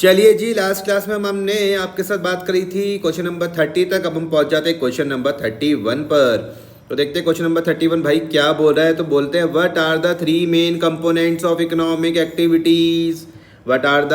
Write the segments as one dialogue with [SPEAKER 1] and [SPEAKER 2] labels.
[SPEAKER 1] चलिए जी, last class में हमने आपके साथ बात करी थी क्वेश्चन नंबर 30 तक। अब हम पहुंच जाते हैं क्वेश्चन नंबर 31 पर। तो देखते हैं क्वेश्चन नंबर 31 भाई क्या बोल रहा है। तो बोलते हैं what are the three main components of economic activities. What are the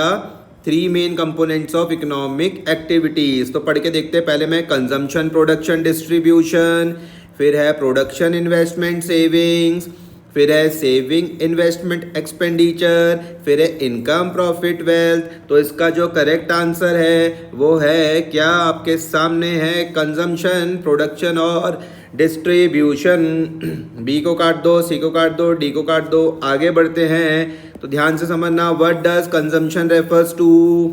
[SPEAKER 1] three main components of economic activities. तो पढ़ के देखते हैं। पहले में कंजम्पशन, प्रोडक्शन, डिस्ट्रीब्यूशन, फिर है प्रोडक्शन, इन्वेस्टमेंट, सेविंग्स, फिर है सेविंग, इन्वेस्टमेंट, एक्सपेंडिचर, फिर है इनकम, प्रॉफिट, वेल्थ। तो इसका जो करेक्ट आंसर है वो है क्या आपके सामने है कंजम्पशन, प्रोडक्शन और डिस्ट्रीब्यूशन। बी को काट दो, सी को काट दो, डी को काट दो। आगे बढ़ते हैं तो ध्यान से समझना। What does consumption refers to.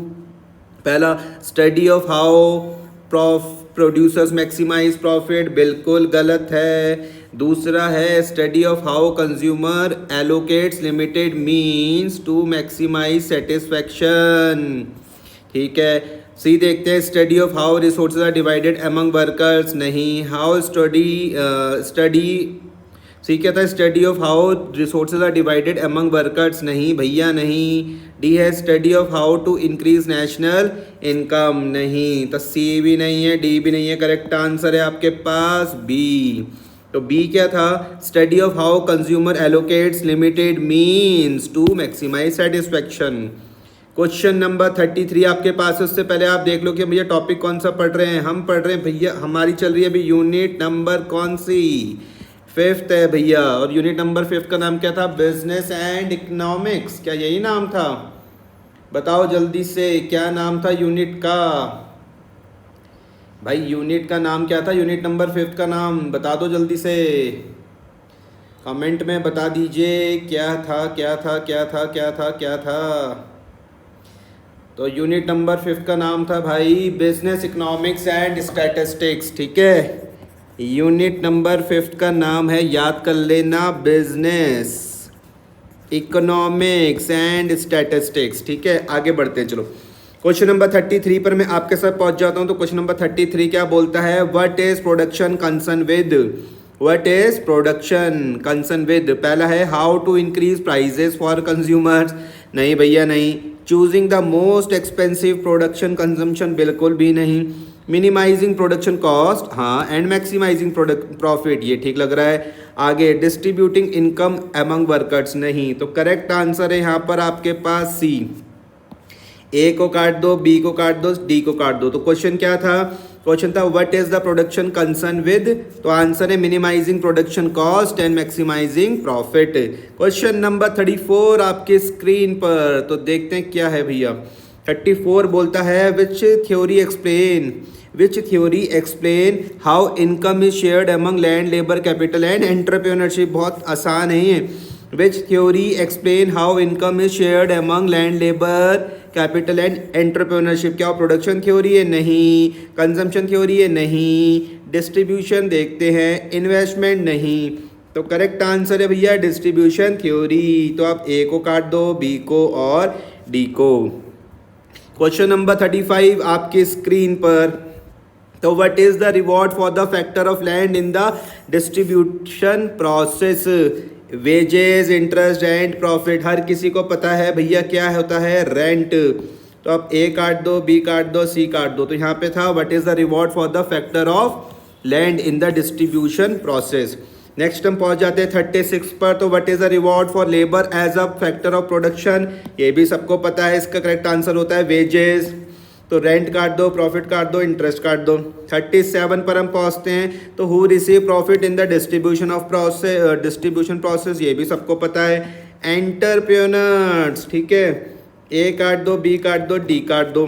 [SPEAKER 1] पहला, study of how producers maximize profit, बिल्कुल गलत है। दूसरा है study of how consumer allocates limited means to maximize satisfaction, ठीक है। सी देखते हैं, study of how resources are divided among workers, नहीं। हाउ स्टडी सी क्या था, study of how resources are divided among workers, नहीं भैया नहीं। डी है study of how to increase national income, नहीं। तो सी भी नहीं है, डी भी नहीं है। करेक्ट आंसर है आपके पास बी। तो बी क्या था, study of how consumer allocates limited means to maximize satisfaction. Question number 33 आपके पास है। उससे पहले आप देख लो कि भैया टॉपिक कौन सा पढ़ रहे हैं। हम पढ़ रहे हैं भैया, हमारी चल रही है अभी यूनिट नंबर कौन सी, 5th है भैया। और यूनिट नंबर 5 का नाम क्या था, बिजनेस एंड इकोनॉमिक्स। क्या यही नाम था, बताओ जल्दी से, क्या नाम था यूनिट का भाई। यूनिट का नाम क्या था, यूनिट नंबर 5 का नाम बता दो जल्दी से, कमेंट में बता दीजिए क्या था क्या था क्या था क्या था क्या था। तो यूनिट नंबर 5 का नाम था भाई बिजनेस, इकोनॉमिक्स एंड स्टैटिस्टिक्स, ठीक है। यूनिट नंबर 5 का नाम है, याद कर लेना, बिजनेस, इकोनॉमिक्स एंड स्टैटिस्टिक्स, ठीक है। आगे बढ़ते हैं, चलो क्वेश्चन नंबर 33 पर मैं आपके साथ पहुंच जाता हूं। तो क्वेश्चन नंबर 33 क्या बोलता है, what is production concern with. What is production concern with. पहला है how to increase prices for consumers, नहीं भैया नहीं। Choosing the most expensive production consumption, बिल्कुल भी नहीं। मिनिमाइजिंग प्रोडक्शन कॉस्ट, हाँ। एंड मैक्सिमाइजिंग प्रोडक्ट प्रॉफिट, ये ठीक लग रहा है। आगे डिस्ट्रीब्यूटिंग इनकम अमंग वर्कर्स, नहीं। तो करेक्ट आंसर है यहाँ पर आपके पास सी। ए को काट दो, बी को काट दो, डी को काट दो। तो क्वेश्चन क्या था, क्वेश्चन था what is the production concern with. तो आंसर है minimizing production cost and maximizing profit. Question number 34 आपके स्क्रीन पर। तो देखते हैं क्या है भैया। 34 बोलता है विच theory explain how income is shared among land, labour, capital and entrepreneurship. बहुत आसान है ये। विच theory explain how income is shared among land, labour, capital and entrepreneurship. क्या प्रोडक्शन थ्योरी है, नहीं। कंजम्पशन थ्योरी है, नहीं। डिस्ट्रीब्यूशन देखते हैं, इन्वेस्टमेंट, नहीं। तो करेक्ट आंसर है भैया डिस्ट्रीब्यूशन थ्योरी। तो आप ए को काट दो, बी को और डी को। क्वेश्चन नंबर 35 आपकी स्क्रीन पर। तो what is the reward for the factor of land in the distribution process. Wages, interest and profit, हर किसी को पता है भैया क्या होता है, रेंट। तो आप ए काट दो, बी काट दो, सी काट दो। तो यहाँ पे था what is the reward for the factor of land in the distribution process. Next हम पहुंच जाते हैं 36 पर। तो what is the reward for labour as a factor of production, ये भी सबको पता है। इसका करेक्ट आंसर होता है वेजेस। तो रेंट काट दो, प्रॉफिट काट दो, इंटरेस्ट काट दो। 37 पर हम पहुंचते हैं। तो who receive profit in the distribution process, ये भी सबको पता है, एंटरप्रेन्योर्स, ठीक है। ए काट दो, बी काट दो, डी काट दो।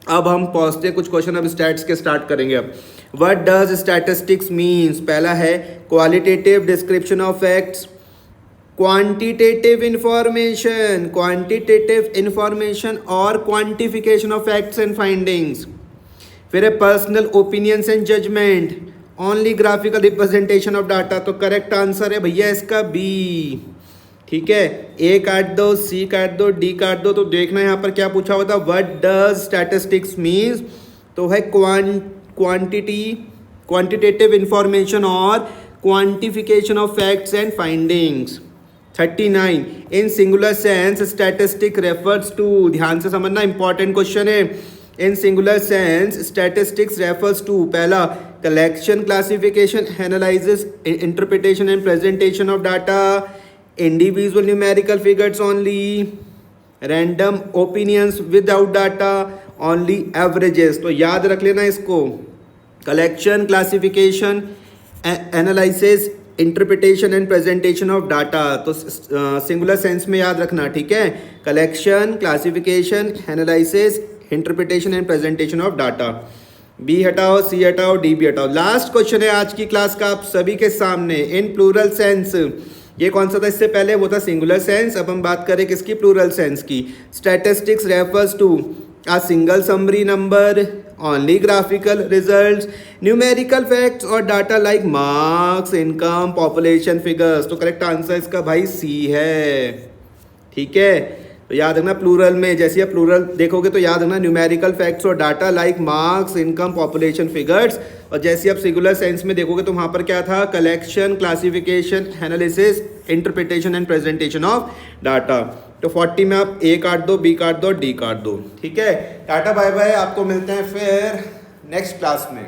[SPEAKER 1] अब हम पहुंचते हैं कुछ क्वेश्चन, अब स्टैट्स के स्टार्ट करेंगे। अब व्हाट डज स्टैटिस्टिक्स मीन्स। पहला है qualitative description of facts, quantitative information और quantification of facts and findings. फिर है personal opinions and judgement, only graphical representation of data. तो करेक्ट आंसर है भैया इसका बी, ठीक है। ए काट दो, सी काट दो, डी काट दो। तो देखना यहाँ पर क्या पूछा हुआ था, व्हाट डज स्टैटिस्टिक्स मीन्स। तो है क्वांटिटेटिव इंफॉर्मेशन और quantification of facts and findings. 39 in singular sense statistic refers to, ध्यान से समझना इंपॉर्टेंट क्वेश्चन है। In singular sense statistics refers to, पहला collection, classification, analysis, interpretation and presentation of data, individual numerical figures only, random opinions without data, only averages. तो याद रख लेना इसको, collection, classification, analysis, interpretation and presentation of data. तो singular sense में याद रखना, ठीक है, collection, classification, analysis, interpretation and presentation of data. B हटाओ, सी हटाओ, डी भी हटाओ। लास्ट क्वेश्चन है आज की क्लास का आप सभी के सामने, इन प्लूरल सेंस, ये कौन सा था इससे पहले, वो था सिंगुलर सेंस। अब हम बात करें किसकी, प्लूरल सेंस की। Statistics refers to a single summary number, only graphical results, numerical facts और data like marks, income, population figures। तो करेक्ट आंसर इसका भाई सी है, ठीक है। तो याद रखना प्लूरल में, जैसे आप प्लूरल देखोगे तो याद रखना न्यूमेरिकल फैक्ट्स और data like marks, income, population figures. और जैसे आप सिंगुलर सेंस में देखोगे तो वहाँ पर क्या था, collection, classification, analysis, interpretation and presentation of data. तो 40 में आप ए काट दो, बी काट दो, डी काट दो, ठीक है। टाटा बाय बाय, आपको मिलते हैं फिर नेक्स्ट क्लास में।